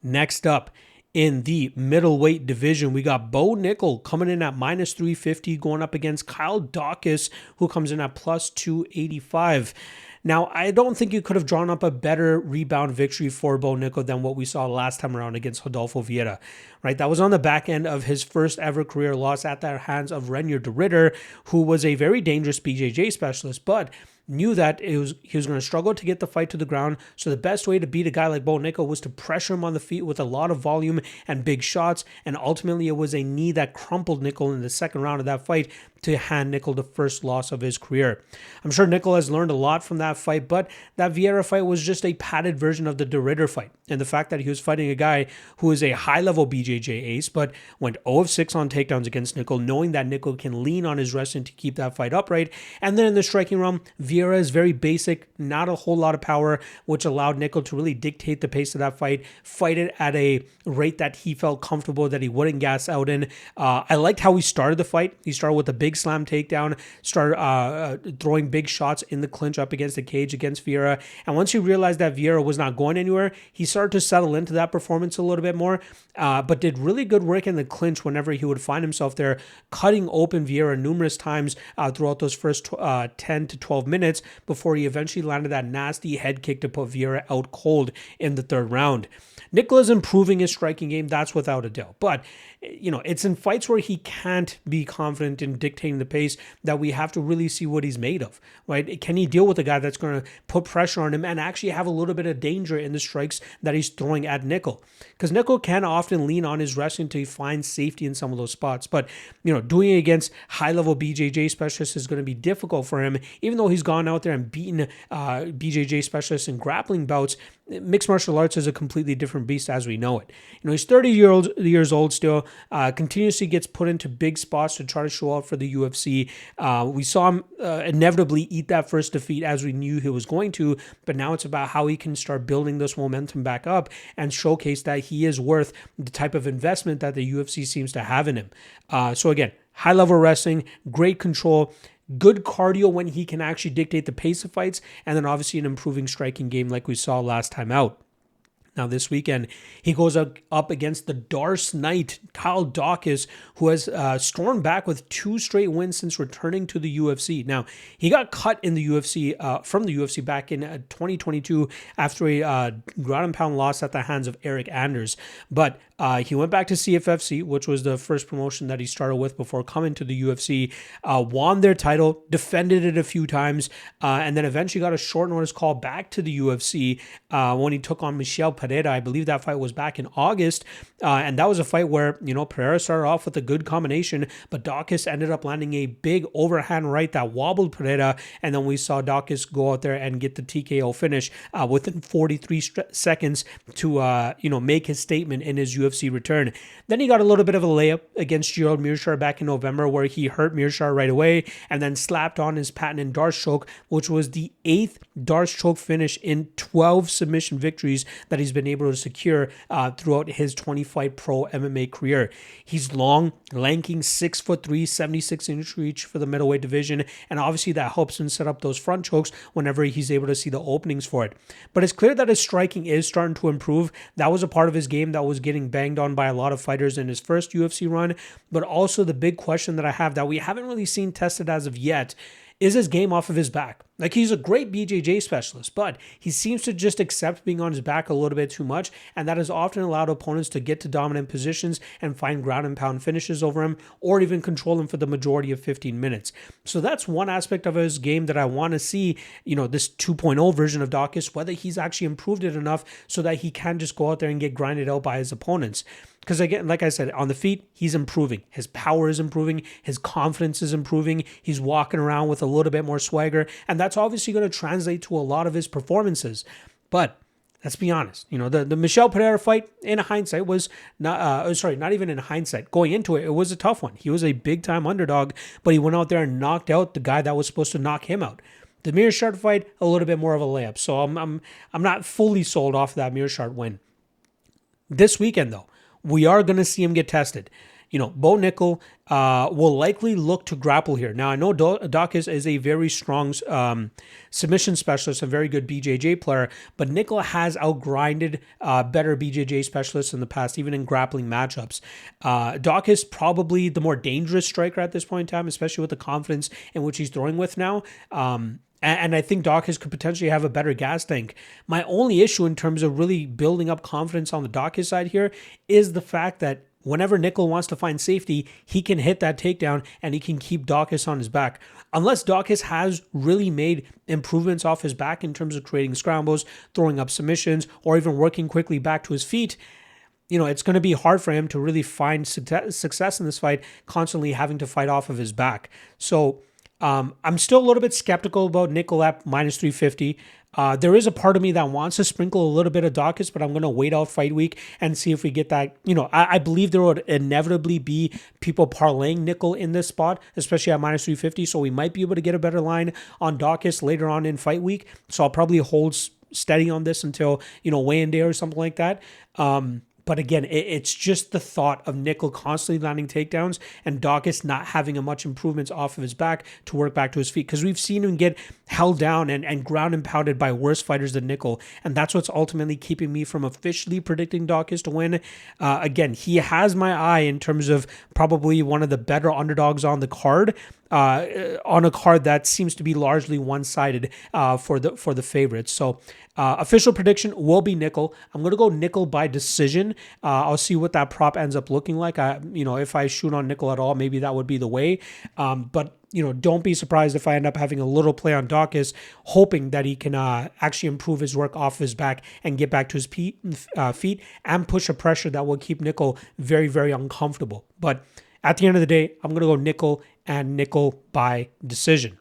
Next up, in the middleweight division, we got Bo Nickal coming in at minus 350, going up against Kyle Daukaus, who comes in at plus 285. Now, I don't think you could have drawn up a better rebound victory for Bo Nickal than what we saw last time around against Rodolfo Vieira, right? That was on the back end of his first ever career loss at the hands of Reinier de Ridder, who was a very dangerous BJJ specialist, but knew that he was going to struggle to get the fight to the ground. So the best way to beat a guy like Bo Nickal was to pressure him on the feet with a lot of volume and big shots. And ultimately, it was a knee that crumpled Nickal in the second round of that fight to hand Nickal the first loss of his career. I'm sure Nickal has learned a lot from that fight, but that Vieira fight was just a padded version of the de Ridder fight. And the fact that he was fighting a guy who is a high-level BJJ ace, but went 0 of 6 on takedowns against Nickal, knowing that Nickal can lean on his wrestling to keep that fight upright. And then in the striking realm, Vieira is very basic, not a whole lot of power, which allowed Nickal to really dictate the pace of that fight it at a rate that he felt comfortable, that he wouldn't gas out in. I liked how he started the fight. He started with a big slam takedown, started throwing big shots in the clinch up against the cage against Vieira. And once he realized that Vieira was not going anywhere, he started to settle into that performance a little bit more, but did really good work in the clinch whenever he would find himself there, cutting open Vieira numerous times throughout those first 10 to 12 minutes before he eventually landed that nasty head kick to put Vieira out cold in the third round. Nickal is improving his striking game, that's without a doubt. But, it's in fights where he can't be confident in dictating the pace that we have to really see what he's made of, right? Can he deal with a guy that's going to put pressure on him and actually have a little bit of danger in the strikes that he's throwing at Nickal? Because Nickal can often lean on his wrestling to find safety in some of those spots. But, doing it against high-level BJJ specialists is going to be difficult for him, even though he's gone out there and beaten BJJ specialists in grappling bouts. Mixed martial arts is a completely different beast as we know it. He's 30 years old still, continuously gets put into big spots to try to show out for the UFC. We saw him inevitably eat that first defeat as we knew he was going to, but now it's about how he can start building this momentum back up and showcase that he is worth the type of investment that the UFC seems to have in him. So again, high-level wrestling, great control, good cardio when he can actually dictate the pace of fights, and then obviously an improving striking game like we saw last time out. Now, this weekend, he goes up against the Darce Knight, Kyle Daukaus, who has stormed back with 2 straight wins since returning to the UFC. Now, he got cut in the UFC from the UFC back in 2022 after a ground and pound loss at the hands of Eric Anders. But he went back to CFFC, which was the first promotion that he started with before coming to the UFC, won their title, defended it a few times, and then eventually got a short notice call back to the UFC when he took on Michel Pereira. I believe that fight was back in August, and that was a fight where, Pereira started off with a good combination, but Daukaus ended up landing a big overhand right that wobbled Pereira, and then we saw Daukaus go out there and get the TKO finish within 43 seconds to, make his statement in his UFC return. Then he got a little bit of a layup against Gerald Mearshart back in November where he hurt Mearshart right away and then slapped on his patented Darce choke, which was the 8th Darce choke finish in 12 submission victories that he's been able to secure throughout his 20-fight pro MMA career. He's long, lanky, 6'3", 76-inch reach for the middleweight division, and obviously that helps him set up those front chokes whenever he's able to see the openings for it. But it's clear that his striking is starting to improve. That was a part of his game that was getting banged on by a lot of fighters in his first UFC run, but also the big question that I have that we haven't really seen tested as of yet is his game off of his back. Like, he's a great BJJ specialist, but he seems to just accept being on his back a little bit too much, and that has often allowed opponents to get to dominant positions and find ground and pound finishes over him, or even control him for the majority of 15 minutes. So that's one aspect of his game that I want to see, this 2.0 version of Daukaus, whether he's actually improved it enough so that he can just go out there and get grinded out by his opponents. Because again, like I said, on the feet, he's improving. His power is improving. His confidence is improving. He's walking around with a little bit more swagger. And that's obviously going to translate to a lot of his performances. But let's be honest. The Michel Pereira fight, in hindsight, was not even in hindsight. Going into it, it was a tough one. He was a big-time underdog, but he went out there and knocked out the guy that was supposed to knock him out. The Mearshart fight, a little bit more of a layup. So I'm not fully sold off that Mearshart win. This weekend, though, we are going to see him get tested. Bo Nickal will likely look to grapple here. Now, I know Daukaus is a very strong submission specialist, a very good BJJ player, but Nickal has outgrinded better BJJ specialists in the past, even in grappling matchups. Daukaus probably the more dangerous striker at this point in time, especially with the confidence in which he's throwing with now. And I think Daukaus could potentially have a better gas tank. My only issue in terms of really building up confidence on the Daukaus side here is the fact that whenever Nickal wants to find safety, he can hit that takedown and he can keep Daukaus on his back. Unless Daukaus has really made improvements off his back in terms of creating scrambles, throwing up submissions, or even working quickly back to his feet, it's going to be hard for him to really find success in this fight, constantly having to fight off of his back. So I'm still a little bit skeptical about Nickal at minus 350. There is a part of me that wants to sprinkle a little bit of Daukaus, but I'm going to wait out fight week and see if we get that. I believe there would inevitably be people parlaying Nickal in this spot, especially at minus 350. So we might be able to get a better line on Daukaus later on in fight week. So I'll probably hold steady on this until, weigh-in day or something like that. But again, it's just the thought of Nickal constantly landing takedowns and Daukaus not having a much improvements off of his back to work back to his feet. Because we've seen him get held down and ground and pounded by worse fighters than Nickal. And that's what's ultimately keeping me from officially predicting Daukaus to win. Again, he has my eye in terms of probably one of the better underdogs on the card. On a card that seems to be largely one-sided for the favorites. So official prediction will be Nickal. I'm going to go Nickal by decision. I'll see what that prop ends up looking like. If I shoot on Nickal at all, maybe that would be the way. But don't be surprised if I end up having a little play on Daukaus, hoping that he can actually improve his work off his back and get back to his feet and push a pressure that will keep Nickal very, very uncomfortable. But at the end of the day, I'm going to go Nickal and Nickal by decision.